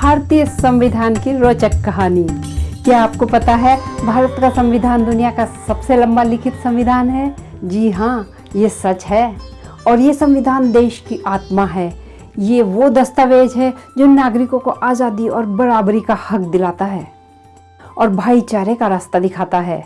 भारतीय संविधान की रोचक कहानी। क्या आपको पता है भारत का संविधान दुनिया का सबसे लंबा लिखित संविधान है? जी हाँ, ये सच है। और ये संविधान देश की आत्मा है। ये वो दस्तावेज है जो नागरिकों को आज़ादी और बराबरी का हक दिलाता है और भाईचारे का रास्ता दिखाता है।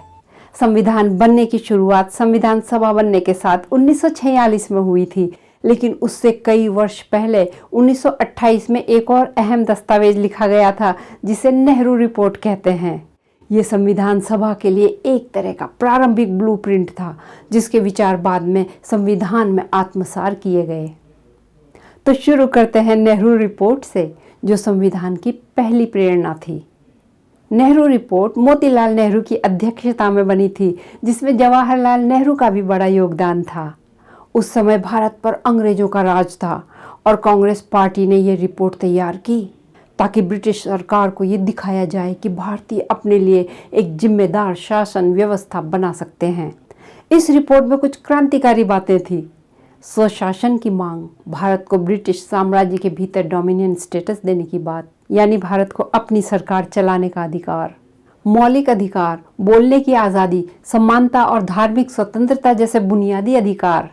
संविधान बनने की शुरुआत संविधान सभा बनने के साथ 1946 में हुई थी, लेकिन उससे कई वर्ष पहले 1928 में एक और अहम दस्तावेज लिखा गया था जिसे नेहरू रिपोर्ट कहते हैं। ये संविधान सभा के लिए एक तरह का प्रारंभिक ब्लूप्रिंट था, जिसके विचार बाद में संविधान में आत्मसार किए गए। तो शुरू करते हैं नेहरू रिपोर्ट से, जो संविधान की पहली प्रेरणा थी। नेहरू रिपोर्ट मोतीलाल नेहरू की अध्यक्षता में बनी थी, जिसमें जवाहरलाल नेहरू का भी बड़ा योगदान था। उस समय भारत पर अंग्रेजों का राज था और कांग्रेस पार्टी ने यह रिपोर्ट तैयार की ताकि ब्रिटिश सरकार को ये दिखाया जाए कि भारतीय अपने लिए एक जिम्मेदार शासन व्यवस्था बना सकते हैं। इस रिपोर्ट में कुछ क्रांतिकारी बातें थी। स्वशासन की मांग, भारत को ब्रिटिश साम्राज्य के भीतर डोमिनियन स्टेटस देने की बात, यानी भारत को अपनी सरकार चलाने का अधिकार, मौलिक अधिकार, बोलने की आज़ादी, समानता और धार्मिक स्वतंत्रता जैसे बुनियादी अधिकार,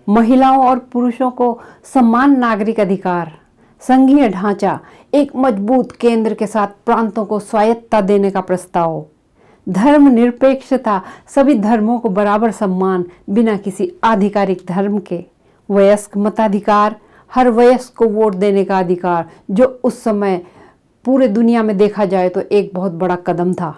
महिलाओं और पुरुषों को समान नागरिक अधिकार, संघीय ढांचा, एक मजबूत केंद्र के साथ प्रांतों को स्वायत्तता देने का प्रस्ताव, धर्मनिरपेक्षता, सभी धर्मों को बराबर सम्मान बिना किसी आधिकारिक धर्म के, वयस्क मताधिकार, हर वयस्क को वोट देने का अधिकार, जो उस समय पूरे दुनिया में देखा जाए तो एक बहुत बड़ा कदम था।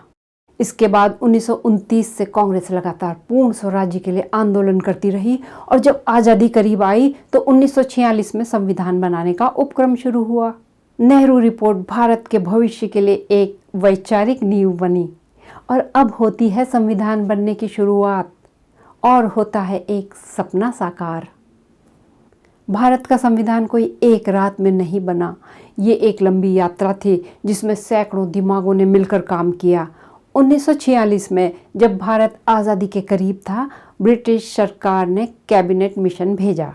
इसके बाद 1929 से कांग्रेस लगातार पूर्ण स्वराज्य के लिए आंदोलन करती रही और जब आज़ादी करीब आई तो 1946 में संविधान बनाने का उपक्रम शुरू हुआ। नेहरू रिपोर्ट भारत के भविष्य के लिए एक वैचारिक नींव बनी और अब होती है संविधान बनने की शुरुआत और होता है एक सपना साकार। भारत का संविधान कोई एक रात में नहीं बना। ये एक लंबी यात्रा थी जिसमें सैकड़ों दिमागों ने मिलकर काम किया। 1946 में जब भारत आज़ादी के करीब था, ब्रिटिश सरकार ने कैबिनेट मिशन भेजा,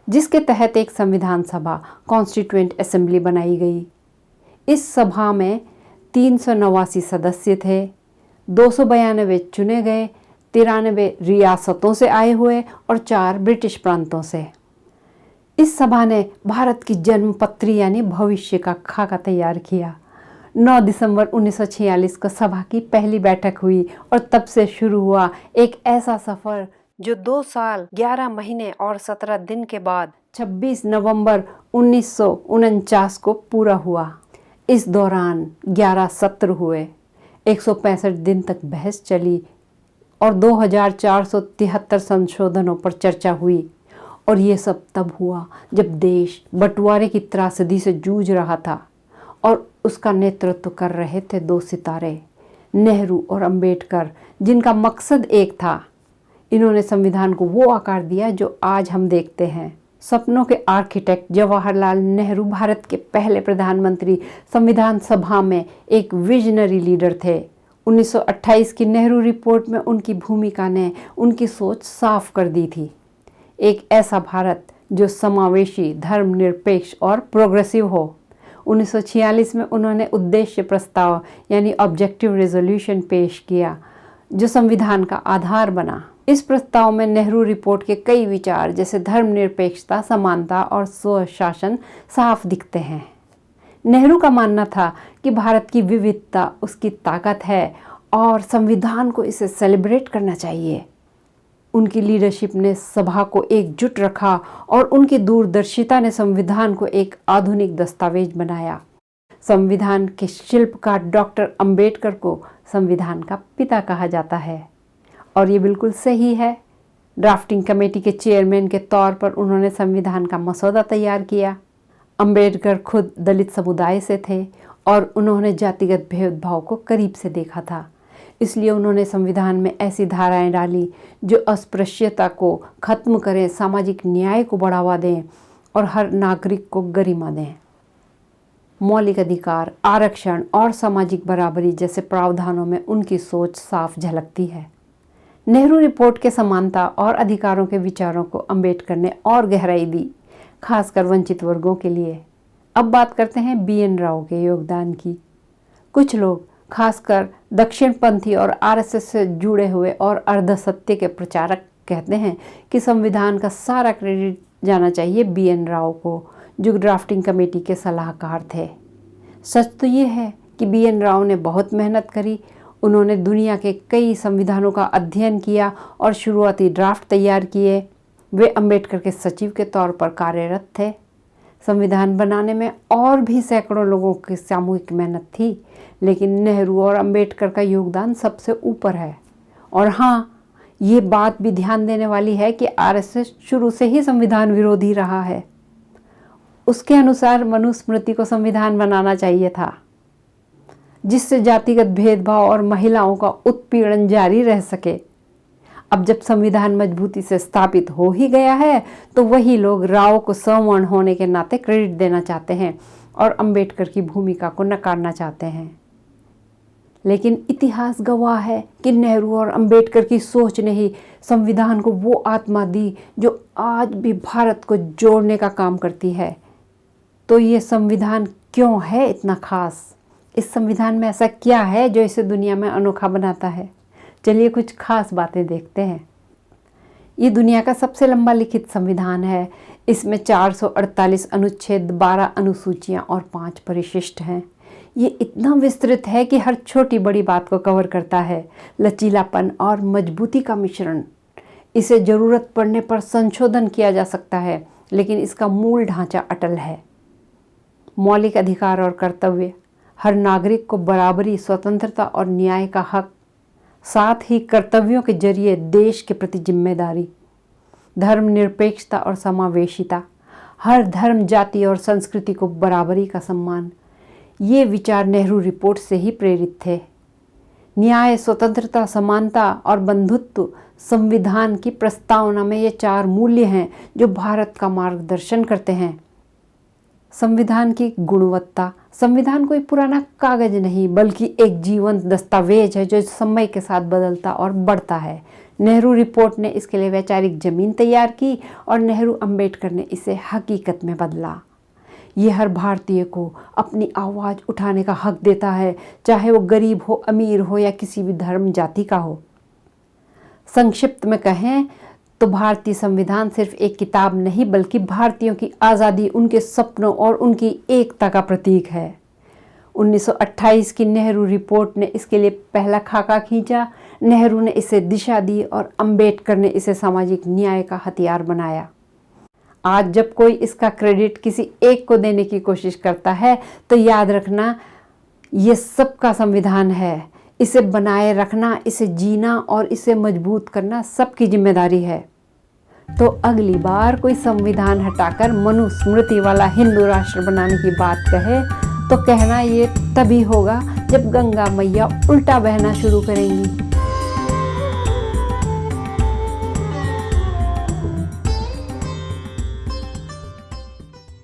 जिसके तहत एक संविधान सभा कॉन्स्टिट्यूएंट असेंबली बनाई गई। इस सभा में 389 सदस्य थे, 292 चुने गए, 93 रियासतों से आए हुए और 4 ब्रिटिश प्रांतों से। इस सभा ने भारत की जन्मपत्री यानी भविष्य का खाका तैयार किया। 9 दिसंबर 1946 को सभा की पहली बैठक हुई और तब से शुरू हुआ एक ऐसा सफर जो 2 साल 11 महीने और 17 दिन के बाद 26 नवंबर 1949 को पूरा हुआ। इस दौरान 11 सत्र हुए, 165 दिन तक बहस चली और 2473 संशोधनों पर चर्चा हुई। और ये सब तब हुआ जब देश बंटवारे की त्रासदी से जूझ रहा था और उसका नेतृत्व कर रहे थे 2 सितारे, नेहरू और अंबेडकर, जिनका मकसद एक था। इन्होंने संविधान को वो आकार दिया जो आज हम देखते हैं। सपनों के आर्किटेक्ट जवाहरलाल नेहरू भारत के पहले प्रधानमंत्री, संविधान सभा में एक विजनरी लीडर थे। 1928 की नेहरू रिपोर्ट में उनकी भूमिका ने उनकी सोच साफ कर दी थी। एक ऐसा भारत जो समावेशी, धर्मनिरपेक्ष और प्रोग्रेसिव हो। 1946 में उन्होंने उद्देश्य प्रस्ताव यानी ऑब्जेक्टिव रेजोल्यूशन पेश किया, जो संविधान का आधार बना। इस प्रस्ताव में नेहरू रिपोर्ट के कई विचार जैसे धर्मनिरपेक्षता, समानता और स्वशासन साफ दिखते हैं। नेहरू का मानना था कि भारत की विविधता उसकी ताकत है और संविधान को इसे सेलिब्रेट करना चाहिए। उनकी लीडरशिप ने सभा को एकजुट रखा और उनकी दूरदर्शिता ने संविधान को एक आधुनिक दस्तावेज बनाया। संविधान के शिल्पकार डॉक्टर अंबेडकर को संविधान का पिता कहा जाता है और ये बिल्कुल सही है। ड्राफ्टिंग कमेटी के चेयरमैन के तौर पर उन्होंने संविधान का मसौदा तैयार किया। अंबेडकर खुद दलित समुदाय से थे और उन्होंने जातिगत भेदभाव को करीब से देखा था। इसलिए उन्होंने संविधान में ऐसी धाराएं डाली जो अस्पृश्यता को खत्म करें, सामाजिक न्याय को बढ़ावा दें और हर नागरिक को गरिमा दें। मौलिक अधिकार, आरक्षण और सामाजिक बराबरी जैसे प्रावधानों में उनकी सोच साफ झलकती है। नेहरू रिपोर्ट के समानता और अधिकारों के विचारों को अंबेडकर ने और गहराई दी, खासकर वंचित वर्गों के लिए। अब बात करते हैं BN राव के योगदान की। कुछ लोग, खासकर दक्षिणपंथी और RSS से जुड़े हुए और अर्धसत्य के प्रचारक, कहते हैं कि संविधान का सारा क्रेडिट जाना चाहिए BN राव को, जो ड्राफ्टिंग कमेटी के सलाहकार थे। सच तो ये है कि BN राव ने बहुत मेहनत करी। उन्होंने दुनिया के कई संविधानों का अध्ययन किया और शुरुआती ड्राफ्ट तैयार किए। वे अंबेडकर के सचिव के तौर पर कार्यरत थे। संविधान बनाने में और भी सैकड़ों लोगों की सामूहिक मेहनत थी, लेकिन नेहरू और अंबेडकर का योगदान सबसे ऊपर है। और हाँ, ये बात भी ध्यान देने वाली है कि RSS शुरू से ही संविधान विरोधी रहा है। उसके अनुसार मनुस्मृति को संविधान बनाना चाहिए था, जिससे जातिगत भेदभाव और महिलाओं का उत्पीड़न जारी रह सके। अब जब संविधान मजबूती से स्थापित हो ही गया है, तो वही लोग राव को सवर्ण होने के नाते क्रेडिट देना चाहते हैं और अंबेडकर की भूमिका को नकारना चाहते हैं। लेकिन इतिहास गवाह है कि नेहरू और अंबेडकर की सोच ने ही संविधान को वो आत्मा दी जो आज भी भारत को जोड़ने का काम करती है। तो ये संविधान क्यों है इतना खास? इस संविधान में ऐसा क्या है जो इसे दुनिया में अनोखा बनाता है? चलिए कुछ खास बातें देखते हैं। ये दुनिया का सबसे लंबा लिखित संविधान है। इसमें 448 अनुच्छेद, 12 अनुसूचियां और 5 परिशिष्ट हैं। ये इतना विस्तृत है कि हर छोटी बड़ी बात को कवर करता है। लचीलापन और मजबूती का मिश्रण। इसे ज़रूरत पड़ने पर संशोधन किया जा सकता है, लेकिन इसका मूल ढांचा अटल है। मौलिक अधिकार और कर्तव्य, हर नागरिक को बराबरी, स्वतंत्रता और न्याय का हक, साथ ही कर्तव्यों के जरिए देश के प्रति जिम्मेदारी, धर्मनिरपेक्षता और समावेशिता, हर धर्म, जाति और संस्कृति को बराबरी का सम्मान। ये विचार नेहरू रिपोर्ट से ही प्रेरित थे। न्याय, स्वतंत्रता, समानता और बंधुत्व संविधान की प्रस्तावना में ये 4 मूल्य हैं जो भारत का मार्गदर्शन करते हैं। संविधान की गुणवत्ता। संविधान कोई पुराना कागज नहीं, बल्कि एक जीवंत दस्तावेज है जो समय के साथ बदलता और बढ़ता है। नेहरू रिपोर्ट ने इसके लिए वैचारिक जमीन तैयार की और नेहरू अंबेडकर ने इसे हकीकत में बदला। ये हर भारतीय को अपनी आवाज़ उठाने का हक देता है, चाहे वो गरीब हो, अमीर हो या किसी भी धर्म जाति का हो। संक्षिप्त में कहें तो भारतीय संविधान सिर्फ एक किताब नहीं, बल्कि भारतीयों की आज़ादी, उनके सपनों और उनकी एकता का प्रतीक है। 1928 की नेहरू रिपोर्ट ने इसके लिए पहला खाका खींचा। नेहरू ने इसे दिशा दी और अंबेडकर ने इसे सामाजिक न्याय का हथियार बनाया। आज जब कोई इसका क्रेडिट किसी एक को देने की कोशिश करता है, तो याद रखना ये सबका संविधान है। इसे बनाए रखना, इसे जीना और इसे मजबूत करना सबकी जिम्मेदारी है। तो अगली बार कोई संविधान हटाकर मनुस्मृति वाला हिंदू राष्ट्र बनाने की बात कहे, तो कहना ये तभी होगा जब गंगा मैया उल्टा बहना शुरू करेंगी।